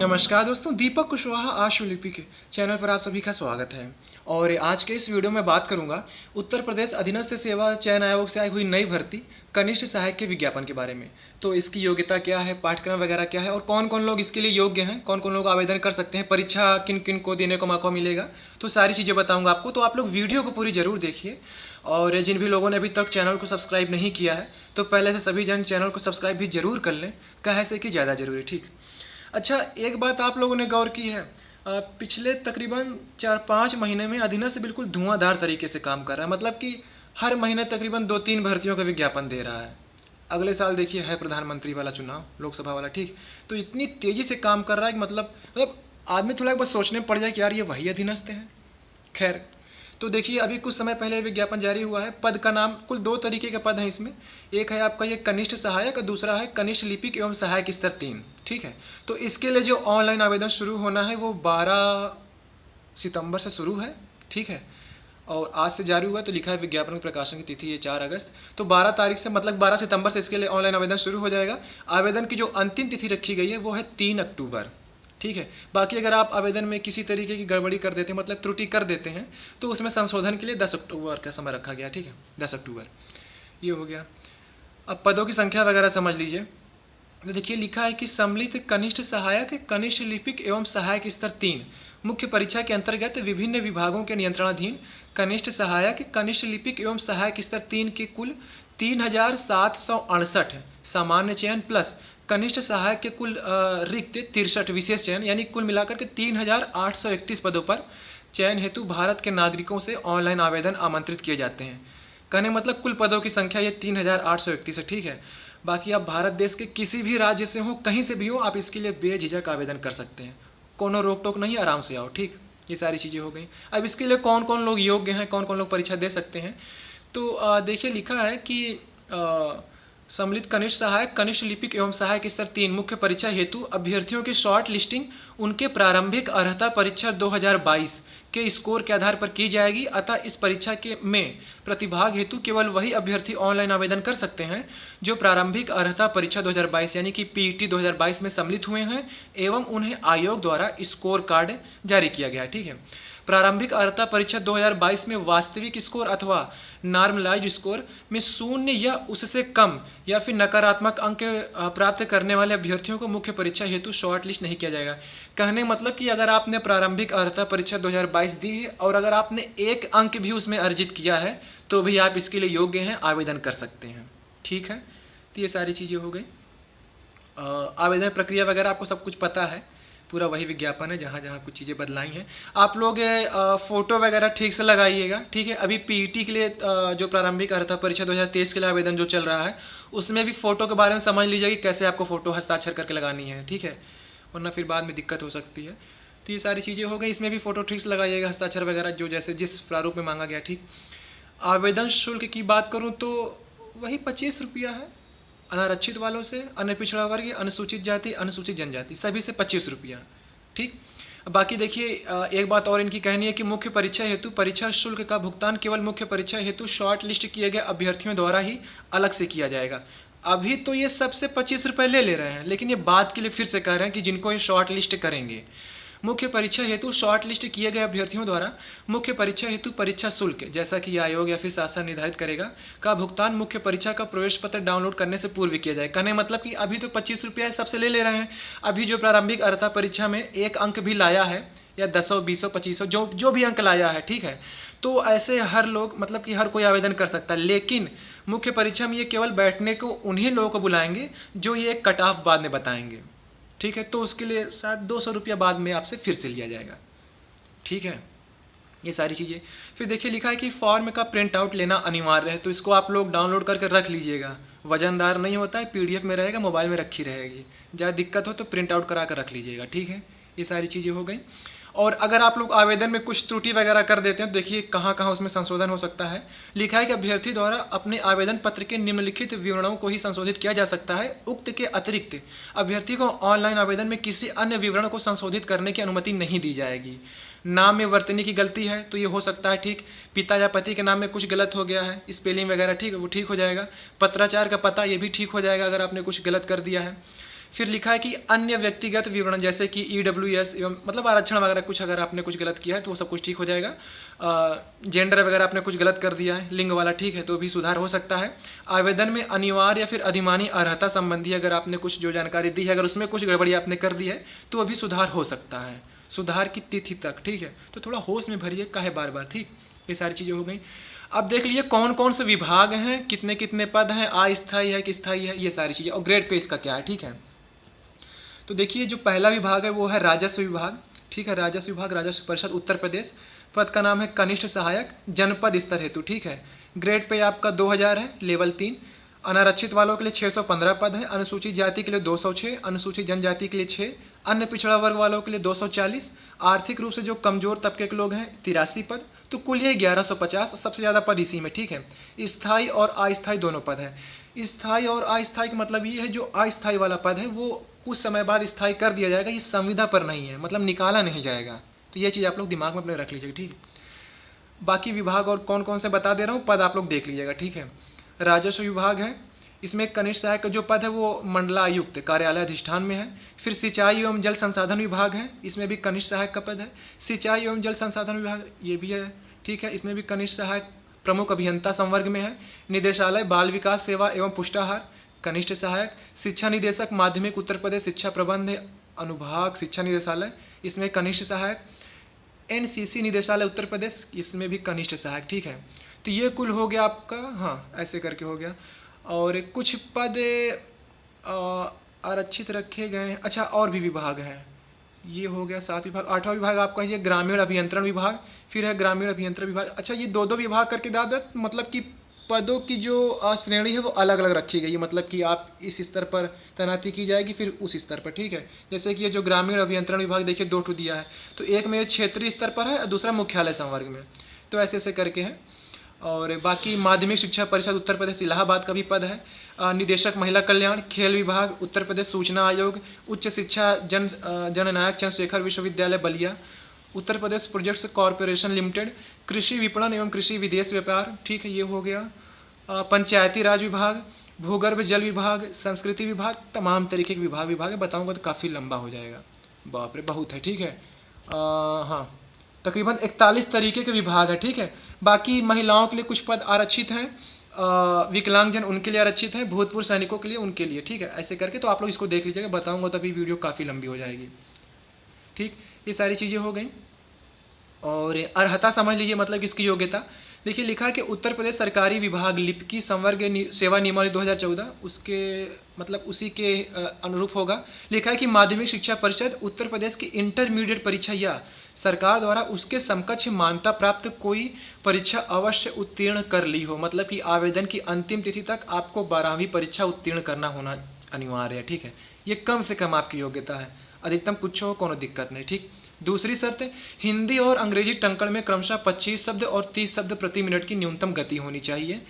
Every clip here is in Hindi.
नमस्कार दोस्तों, दीपक कुशवाहा आशुलिपि के चैनल पर आप सभी का स्वागत है। और आज के इस वीडियो में बात करूंगा उत्तर प्रदेश अधीनस्थ सेवा चयन आयोग से आई हुई नई भर्ती कनिष्ठ सहायक के विज्ञापन के बारे में। तो इसकी योग्यता क्या है, पाठ्यक्रम वगैरह क्या है और कौन कौन लोग इसके लिए योग्य हैं, कौन कौन लोग आवेदन कर सकते हैं, परीक्षा किन किन को देने का मौका मिलेगा, तो सारी चीज़ें बताऊँगा आपको। तो आप लोग वीडियो को पूरी ज़रूर देखिए। और जिन भी लोगों ने अभी तक चैनल को सब्सक्राइब नहीं किया है तो पहले से सभी जन चैनल को सब्सक्राइब भी ज़रूर कर लें, कहे से कि ज़्यादा ज़रूरी। ठीक। अच्छा, एक बात आप लोगों ने गौर की है, पिछले तकरीबन 4-5 महीने में अधीनस्थ बिल्कुल धुआंधार तरीके से काम कर रहा है। मतलब कि हर महीने तकरीबन 2-3 भर्तियों का विज्ञापन दे रहा है। अगले साल देखिए है प्रधानमंत्री वाला चुनाव, लोकसभा वाला। ठीक। तो इतनी तेज़ी से काम कर रहा है कि मतलब आदमी थोड़ा बस सोचने में पड़ जाए कि यार ये वही अधीनस्थ हैं। खैर, तो देखिए अभी कुछ समय पहले विज्ञापन जारी हुआ है। पद का नाम, कुल 2 तरीके के पद हैं इसमें। एक है आपका ये कनिष्ठ सहायक और दूसरा है कनिष्ठ लिपिक एवं सहायक स्तर 3। ठीक है। तो इसके लिए जो ऑनलाइन आवेदन शुरू होना है वो 12 सितंबर से शुरू है। ठीक है। और आज से जारी हुआ, तो लिखा है विज्ञापन के प्रकाशन की तिथि ये 4 अगस्त। तो 12 तारीख से, मतलब 12 सितंबर से इसके लिए ऑनलाइन आवेदन शुरू हो जाएगा। आवेदन की जो अंतिम तिथि रखी गई है वो है 3 अक्टूबर। ठीक है। बाकी अगर आप आवेदन में किसी तरीके की गड़बड़ी कर देते हैं, मतलब त्रुटि कर देते हैं, तो उसमें संशोधन के लिए 10 अक्टूबर का समय रखा गया। ठीक है, 10 अक्टूबर ये हो गया। अब पदों की संख्या वगैरह समझ लीजिए। तो देखिए लिखा है कि सम्मिलित कनिष्ठ सहायक, कनिष्ठ लिपिक एवं सहायक स्तर 3 मुख्य परीक्षा के अंतर्गत विभिन्न विभागों के नियंत्रणाधीन कनिष्ठ सहायक, कनिष्ठ लिपिक एवं सहायक स्तर 3 के कुल 3768 सामान्य चयन प्लस कनिष्ठ सहायक के कुल रिक्त 63 विशेष चयन, यानी कुल मिलाकर के 3831 पदों पर चयन हेतु भारत के नागरिकों से ऑनलाइन आवेदन आमंत्रित किए जाते हैं। कहने मतलब कुल पदों की संख्या ये 3831 है। ठीक है। बाकी आप भारत देश के किसी भी राज्य से हो, कहीं से भी हो, आप इसके लिए बेझिझक आवेदन कर सकते हैं। कोनो रोक टोक नहीं, आराम से आओ। ठीक। ये सारी चीज़ें हो गई। अब इसके लिए कौन कौन लोग योग्य हैं, कौन कौन लोग परीक्षा दे सकते हैं, तो देखिए लिखा है कि सम्मिलित कनिष्ठ सहायक, कनिष्ठ लिपिक एवं सहायक स्तर 3 मुख्य परीक्षा हेतु अभ्यर्थियों की शॉर्ट लिस्टिंग उनके प्रारंभिक अर्हता परीक्षा 2022 के स्कोर के आधार पर की जाएगी। अतः इस परीक्षा के में प्रतिभाग हेतु केवल वही अभ्यर्थी ऑनलाइन आवेदन कर सकते हैं जो प्रारंभिक अर्हता परीक्षा 2022 यानी कि पीईटी 2022 में सम्मिलित हुए हैं एवं उन्हें आयोग द्वारा स्कोर कार्ड जारी किया गया है। ठीक है। प्रारंभिक अर्हता परीक्षा 2022 में वास्तविक स्कोर अथवा नॉर्मलाइज्ड स्कोर में 0 या उससे कम या फिर नकारात्मक अंक प्राप्त करने वाले अभ्यर्थियों को मुख्य परीक्षा हेतु शॉर्ट लिस्ट नहीं किया जाएगा। कहने मतलब कि अगर आपने प्रारंभिक अर्हता परीक्षा 2022 दी है और अगर आपने 1 अंक भी उसमें अर्जित किया है तो भी आप इसके लिए योग्य हैं, आवेदन कर सकते हैं। ठीक है। तो ये सारी चीज़ें हो गई। आवेदन प्रक्रिया वगैरह आपको सब कुछ पता है, पूरा वही विज्ञापन है, जहाँ जहाँ कुछ चीज़ें बदलाई हैं। आप लोग फ़ोटो वगैरह ठीक से लगाइएगा। ठीक है। अभी पीईटी के लिए जो प्रारंभिक अर्हता परीक्षा 2023 के लिए आवेदन जो चल रहा है उसमें भी फ़ोटो के बारे में समझ लीजिए कि कैसे आपको फ़ोटो हस्ताक्षर करके लगानी है। ठीक है। वरना फिर बाद में दिक्कत हो सकती है। तो ये सारी चीज़ें हो गई। इसमें भी फ़ोटो ठीक से लगाइएगा, हस्ताक्षर वगैरह जो जैसे जिस प्रारूप में मांगा गया। ठीक। आवेदन शुल्क की बात करूँ तो वही 25 रुपया है। अनारक्षित वालों से, अन्य पिछड़ा वर्ग, अनुसूचित जाति, अनुसूचित जनजाति, सभी से 25 रुपया। ठीक। बाकी देखिए एक बात और इनकी कहनी है कि मुख्य परीक्षा हेतु परीक्षा शुल्क का भुगतान केवल मुख्य परीक्षा हेतु शॉर्ट लिस्ट किए गए अभ्यर्थियों द्वारा ही अलग से किया जाएगा। अभी तो ये सबसे 25 रुपये ले रहे हैं, लेकिन ये बात के लिए फिर से कह रहे हैं कि जिनको ये शॉर्ट लिस्ट करेंगे, मुख्य परीक्षा हेतु शॉर्ट लिस्ट किए गए अभ्यर्थियों द्वारा मुख्य परीक्षा हेतु परीक्षा शुल्क, जैसा कि आयोग या फिर शासन निर्धारित करेगा, का भुगतान मुख्य परीक्षा का प्रवेश पत्र डाउनलोड करने से पूर्व किया जाए। कहने मतलब कि अभी तो 25 रुपया सबसे ले रहे हैं। अभी जो प्रारंभिक अर्हता परीक्षा में 1 अंक भी लाया है या 10, 20, 25 जो भी अंक लाया है, ठीक है, तो ऐसे हर लोग, मतलब कि हर कोई आवेदन कर सकता है। लेकिन मुख्य परीक्षा में ये केवल बैठने को उन्हीं लोगों को बुलाएंगे जो ये एक कट ऑफ बाद में बताएंगे। ठीक है। तो उसके लिए शायद 200 रुपया बाद में आपसे फिर से लिया जाएगा। ठीक है। ये सारी चीज़ें। फिर देखिए लिखा है कि फॉर्म का प्रिंट आउट लेना अनिवार्य है, तो इसको आप लोग डाउनलोड करके रख लीजिएगा। वजनदार नहीं होता है, पीडीएफ में रहेगा, मोबाइल में रखी रहेगी। ज़्यादा दिक्कत हो तो प्रिंट आउट करा कर रख लीजिएगा। ठीक है। ये सारी चीज़ें हो गई। और अगर आप लोग आवेदन में कुछ त्रुटि वगैरह कर देते हैं तो देखिए कहाँ कहाँ उसमें संशोधन हो सकता है। लिखा है कि अभ्यर्थी द्वारा अपने आवेदन पत्र के निम्नलिखित विवरणों को ही संशोधित किया जा सकता है। उक्त के अतिरिक्त अभ्यर्थी को ऑनलाइन आवेदन में किसी अन्य विवरण को संशोधित करने की अनुमति नहीं दी जाएगी। नाम में वर्तनी की गलती है तो ये हो सकता है, ठीक। पिता या पति के नाम में कुछ गलत हो गया है, स्पेलिंग वगैरह, ठीक है, वो ठीक हो जाएगा। पत्राचार का पता, ये भी ठीक हो जाएगा अगर आपने कुछ गलत कर दिया है। फिर लिखा है कि अन्य व्यक्तिगत विवरण जैसे कि EWS एवं मतलब आरक्षण वगैरह कुछ अगर आपने कुछ गलत किया है तो वो सब कुछ ठीक हो जाएगा। जेंडर वगैरह आपने कुछ गलत कर दिया है, लिंग वाला, ठीक है, तो भी सुधार हो सकता है। आवेदन में अनिवार्य या फिर अधिमानी अर्हता संबंधी अगर आपने कुछ जो जानकारी दी है, अगर उसमें कुछ गड़बड़ी आपने कर दी है तो अभी सुधार हो सकता है, सुधार की तिथि तक, ठीक है। तो थोड़ा होश में भरिए, काहे बार बार, ठीक। ये सारी चीज़ें हो गई। अब देख लीजिए कौन कौन से विभाग हैं, कितने कितने पद हैं, अस्थायी है कि स्थायी है, ये सारी चीज़ें, और ग्रेड पे इसका क्या है, ठीक है। तो देखिए जो पहला विभाग है वो है राजस्व विभाग, ठीक है। राजस्व विभाग, राजस्व परिषद, उत्तर प्रदेश। पद का नाम है कनिष्ठ सहायक, जनपद स्तर हेतु, ठीक है। ग्रेड पे आपका 2000 है, लेवल 3। अनारक्षित वालों के लिए 615 पद हैं, अनुसूचित जाति के लिए 206, अनुसूचित जनजाति के लिए 6, अन्य पिछड़ा वर्ग वालों के लिए 240, आर्थिक रूप से जो कमजोर तबके के लोग हैं 83 पद। तो कुल ये 1150, सबसे ज़्यादा पद इसी में, ठीक है। स्थायी और अस्थायी दोनों पद हैं। स्थायी और अस्थायी का मतलब ये है जो अस्थायी वाला पद है वो कुछ समय बाद स्थायी कर दिया जाएगा, ये संविदा पर नहीं है, मतलब निकाला नहीं जाएगा। तो ये चीज़ आप लोग दिमाग में अपने रख लीजिएगा, ठीक है। बाकी विभाग और कौन कौन से बता दे रहा हूँ, पद आप लोग देख लीजिएगा, ठीक है। राजस्व विभाग है, इसमें कनिष्ठ सहायक का जो पद है वो मंडलायुक्त कार्यालय अधिष्ठान में है। फिर सिंचाई एवं जल संसाधन विभाग है, इसमें भी कनिष्ठ सहायक का पद है। सिंचाई एवं जल संसाधन विभाग ये भी है, ठीक है, इसमें भी कनिष्ठ सहायक प्रमुख अभियंता संवर्ग में है। निदेशालय बाल विकास सेवा एवं पुष्टाहार, कनिष्ठ सहायक। शिक्षा निदेशक माध्यमिक उत्तर प्रदेश शिक्षा प्रबंध अनुभाग शिक्षा निदेशालय, इसमें कनिष्ठ सहायक। NCC निदेशालय उत्तर प्रदेश, इसमें भी कनिष्ठ सहायक, ठीक है। तो ये कुल हो गया आपका, हाँ ऐसे करके हो गया। और कुछ पद आरक्षित रखे गए हैं। अच्छा, और भी विभाग हैं, ये हो गया 7 विभाग। 8वां विभाग आपका ये ग्रामीण अभियंत्रण विभाग, फिर है ग्रामीण अभियंत्रण विभाग। अच्छा, ये दो विभाग करके दादा, मतलब कि पदों की जो श्रेणी है वो अलग अलग रखी गई है, मतलब कि आप इस स्तर पर तैनाती की जाएगी, फिर उस स्तर पर, ठीक है। जैसे कि ये जो ग्रामीण अभियंत्रण विभाग देखिए 2 ठो दिया है, तो एक में क्षेत्रीय स्तर पर है और दूसरा मुख्यालय संवर्ग में, तो ऐसे ऐसे करके है। और बाकी माध्यमिक शिक्षा परिषद उत्तर प्रदेश इलाहाबाद का भी पद है। निदेशक महिला कल्याण, खेल विभाग उत्तर प्रदेश सूचना आयोग, उच्च शिक्षा जननायक चंद्रशेखर विश्वविद्यालय Ballia, Uttar Pradesh projects corporation limited, कृषि विपणन एवं कृषि विदेश व्यापार, ठीक है, ये हो गया। पंचायती राज विभाग, भूगर्भ जल विभाग, संस्कृति विभाग, तमाम तरीके के विभाग है, बताऊंगा तो काफ़ी लंबा हो जाएगा, बाप रे बहुत है, ठीक है। हाँ, तकरीबन 41 तरीके के विभाग है, ठीक है। बाकी महिलाओं के लिए कुछ पद आरक्षित हैं, विकलांगजन उनके लिए आरक्षित हैं, भूतपूर्व सैनिकों के लिए उनके लिए, ठीक है। ऐसे करके तो आप लोग इसको देख लीजिएगा, बताऊंगा तभी वीडियो काफ़ी लंबी हो जाएगी, ठीक। ये सारी चीज़ें हो गई। और अर्हता समझ लीजिए, मतलब इसकी योग्यता देखिए, लिखा है कि उत्तर प्रदेश सरकारी विभाग लिपिकी संवर्ग सेवा नियमावली 2014 उसके मतलब उसी के अनुरूप होगा। लिखा है कि माध्यमिक शिक्षा परिषद उत्तर प्रदेश की इंटरमीडिएट परीक्षा या सरकार द्वारा उसके समकक्ष मान्यता प्राप्त कोई परीक्षा अवश्य उत्तीर्ण कर ली हो, मतलब कि आवेदन की अंतिम तिथि तक आपको 12वीं परीक्षा उत्तीर्ण करना होना अनिवार्य है, ठीक है। ये कम से कम आपकी योग्यता है, अधिकतम कुछ हो कोनो दिक्कत नहीं, ठीक। दूसरी शर्त, हिंदी और अंग्रेजी टंकण में क्रमशः 25 शब्द और 30 शब्द प्रति मिनट की न्यूनतम गति होनी चाहिए।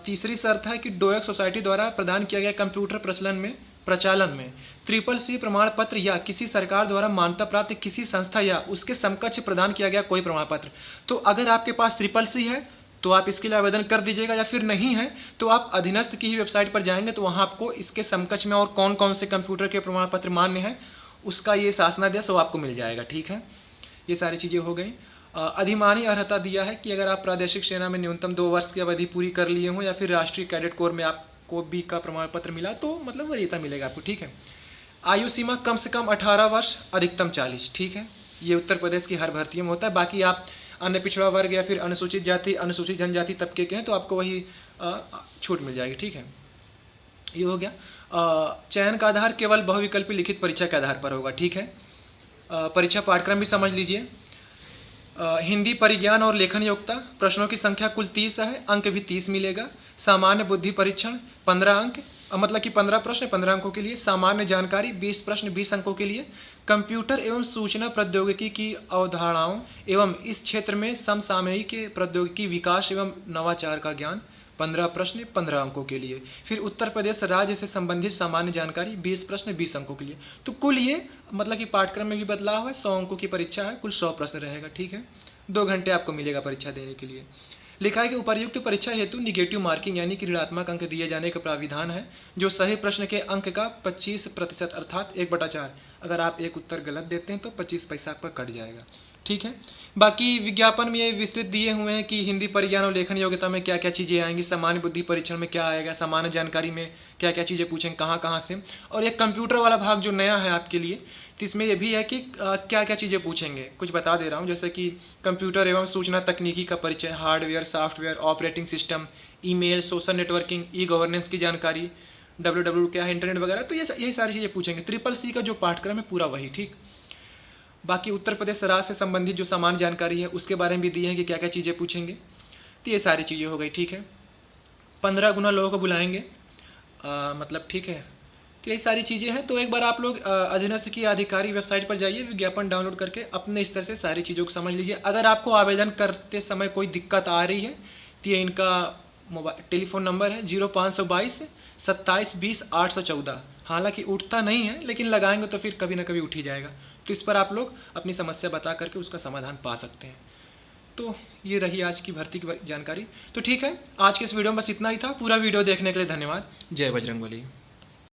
तीसरी शर्त है कि डोएक सोसाइटी द्वारा प्रदान किया गया कंप्यूटर प्रचालन में CCC प्रमाण पत्र या किसी सरकार द्वारा मान्यता प्राप्त किसी संस्था या उसके समकक्ष प्रदान किया गया कोई प्रमाण पत्र। तो अगर आपके पास CCC है तो आप इसके लिए आवेदन कर दीजिएगा, या फिर नहीं है तो आप अधीनस्थ की ही वेबसाइट पर जाएंगे तो वहाँ आपको इसके समकक्ष में और कौन कौन से कंप्यूटर के प्रमाण पत्र मान्य हैं उसका ये शासनादेश वो आपको मिल जाएगा, ठीक है। ये सारी चीज़ें हो गई। अधिमानी अर्हता दिया है कि अगर आप प्रादेशिक सेना में न्यूनतम 2 वर्ष की अवधि पूरी कर लिए हों या फिर राष्ट्रीय कैडेट कोर में आपको बी का प्रमाण पत्र मिला तो मतलब वरीयता मिलेगा आपको, ठीक है। आयु सीमा कम से कम 18 वर्ष, अधिकतम 40, ठीक है। ये उत्तर प्रदेश की हर भर्तियों में होता है। बाकी आप अन्य पिछड़ा वर्ग या फिर अनुसूचित जाति, अनुसूचित जनजाति तबके के हैं तो आपको वही छूट मिल जाएगी, ठीक है। ये हो गया। चयन का आधार केवल बहुविकल्पी लिखित परीक्षा के आधार पर होगा, ठीक है। परीक्षा पाठ्यक्रम भी समझ लीजिए। हिंदी परिज्ञान और लेखन योग्यता, प्रश्नों की संख्या कुल 30 है, अंक भी 30 मिलेगा। सामान्य बुद्धि परीक्षण 15 अंक, मतलब कि 15 प्रश्न 15 अंकों के लिए। सामान्य जानकारी 20 प्रश्न 20 अंकों के लिए। कंप्यूटर एवं सूचना प्रौद्योगिकी की अवधारणाओं एवं इस क्षेत्र में समसामयिक प्रौद्योगिकी विकास एवं नवाचार का ज्ञान 15 प्रश्न 15 अंकों के लिए। फिर उत्तर प्रदेश राज्य से संबंधित सामान्य जानकारी 20 प्रश्न 20 अंकों के लिए। तो कुल ये मतलब कि पाठ्यक्रम में भी बदलाव है, 100 अंकों की परीक्षा है, कुल 100 प्रश्न रहेगा। ठीक है, 2 घंटे आपको मिलेगा परीक्षा देने के लिए। लिखा है कि उपर्युक्त परीक्षा हेतु निगेटिव मार्किंग यानी कि ऋणात्मक अंक दिए जाने का प्राविधान है, जो सही प्रश्न के अंक का 25% अर्थात 1/4। अगर आप एक उत्तर गलत देते हैं तो 25 पैसा आपका कट जाएगा। ठीक है, बाकी विज्ञापन में ये विस्तृत दिए हुए हैं कि हिंदी परिज्ञान और लेखन योग्यता में क्या क्या चीज़ें आएंगी, सामान्य बुद्धि परीक्षण में क्या आएगा, सामान्य जानकारी में क्या क्या चीज़ें पूछेंगे, कहाँ कहाँ से, और एक कंप्यूटर वाला भाग जो नया है आपके लिए, तो इसमें यह भी है कि क्या क्या चीज़ें पूछेंगे। कुछ बता दे रहा हूँ, जैसे कि कंप्यूटर एवं सूचना तकनीकी का परिचय, hardware, software, operating system, email, social networking, e governance की जानकारी, WWW क्या है, इंटरनेट वगैरह। तो ये यही सारी चीज़ें पूछेंगे। CCC का जो पाठ्यक्रम है पूरा वही। ठीक, बाकी उत्तर प्रदेश राज्य से संबंधित जो सामान्य जानकारी है उसके बारे में भी दिए हैं कि क्या क्या चीज़ें पूछेंगे। तो ये सारी चीज़ें हो गई। ठीक है, 15 गुना लोगों को बुलाएंगे, मतलब ठीक है। तो यही सारी चीज़ें हैं। तो एक बार आप लोग अधीनस्थ की आधिकारिक वेबसाइट पर जाइए, विज्ञापन डाउनलोड करके अपने स्तर से सारी चीज़ों को समझ लीजिए। अगर आपको आवेदन करते समय कोई दिक्कत आ रही है तो ये इनका टेलीफोन नंबर है 0522 27 20 814। हालांकि उठता नहीं है, लेकिन लगाएंगे तो फिर कभी ना कभी उठ ही जाएगा। तो इस पर आप लोग अपनी समस्या बता करके उसका समाधान पा सकते हैं। तो ये रही आज की भर्ती की जानकारी। तो ठीक है, आज के इस वीडियो में बस इतना ही था। पूरा वीडियो देखने के लिए धन्यवाद। जय बजरंगबली।